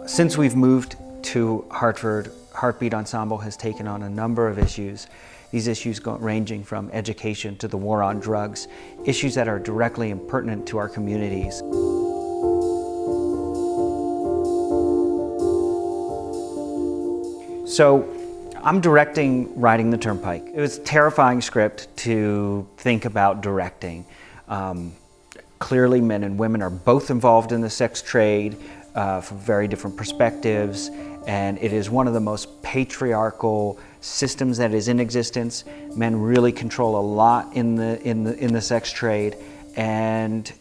Since we've moved to Hartford, Heartbeat Ensemble has taken on a number of issues. These issues ranging from education to the war on drugs, issues that are directly and pertinent to our communities. So I'm directing Riding the Turnpike. It was a terrifying script to think about directing. Clearly men and women are both involved in the sex trade from very different perspectives, and it is one of the most patriarchal systems that is in existence. Men really control a lot in the sex trade, and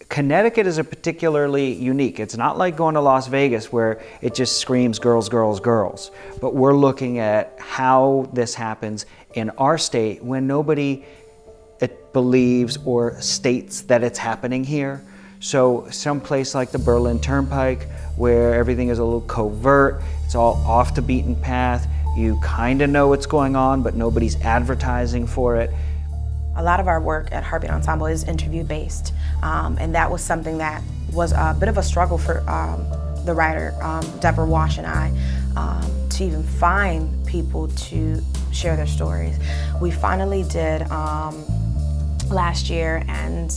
Connecticut is a particularly unique. It's not like going to Las Vegas where it just screams girls, girls, girls. But we're looking at how this happens in our state when nobody believes or states that it's happening here. So someplace like the Berlin Turnpike where everything is a little covert, it's all off the beaten path, you kind of know what's going on but nobody's advertising for it. A lot of our work at Heartbeat Ensemble is interview-based, and that was something that was a bit of a struggle for the writer, Deborah Wash and I, to even find people to share their stories. We finally did last year, and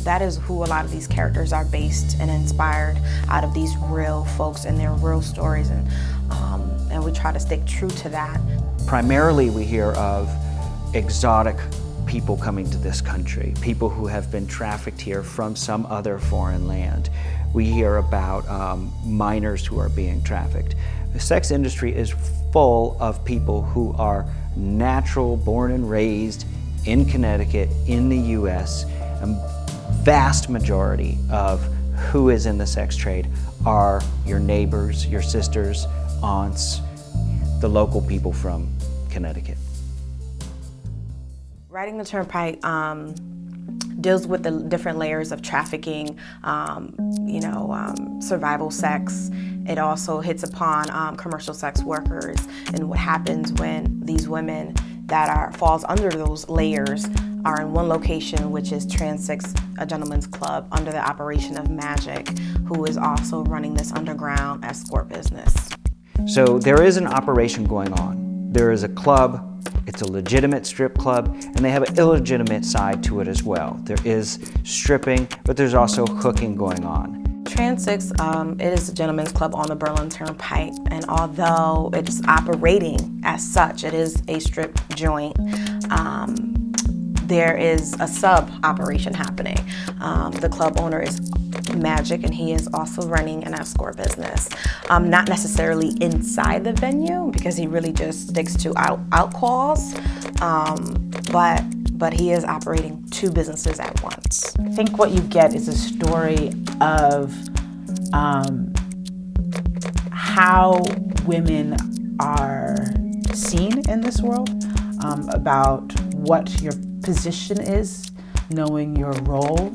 that is who a lot of these characters are based and inspired out of these real folks and their real stories, and we try to stick true to that. Primarily we hear of exotic people coming to this country, people who have been trafficked here from some other foreign land. We hear about minors who are being trafficked. The sex industry is full of people who are natural, born and raised in Connecticut, in the US. A vast majority of who is in the sex trade are your neighbors, your sisters, aunts, the local people from Connecticut. Riding the Turnpike deals with the different layers of trafficking, survival sex. It also hits upon commercial sex workers and what happens when these women that falls under those layers are in one location, which is Transix, a gentleman's club, under the operation of Magic, who is also running this underground escort business. So there is an operation going on. There is a club. It's a legitimate strip club, and they have an illegitimate side to it as well. There is stripping, but there's also hooking going on. Transix, it is a gentleman's club on the Berlin Turnpike, and although it's operating as such, it is a strip joint, there is a sub-operation happening. The club owner is Magic, and he is also running an escort business. Not necessarily inside the venue, because he really just sticks to out calls, but he is operating two businesses at once. I think what you get is a story of how women are seen in this world, about what your position is, knowing your role,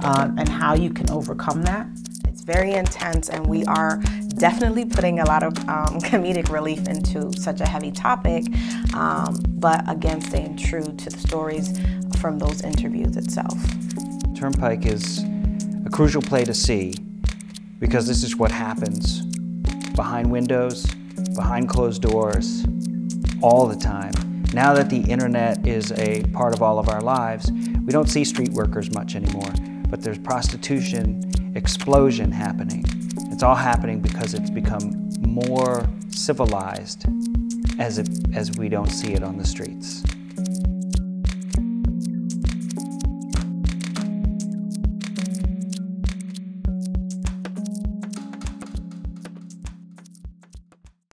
and how you can overcome that. It's very intense, and we are definitely putting a lot of comedic relief into such a heavy topic, but again, staying true to the stories from those interviews itself. Turnpike is a crucial play to see because this is what happens behind windows, behind closed doors, all the time. Now that the internet is a part of all of our lives, we don't see street workers much anymore, but there's prostitution explosion happening. It's all happening because it's become more civilized as we don't see it on the streets.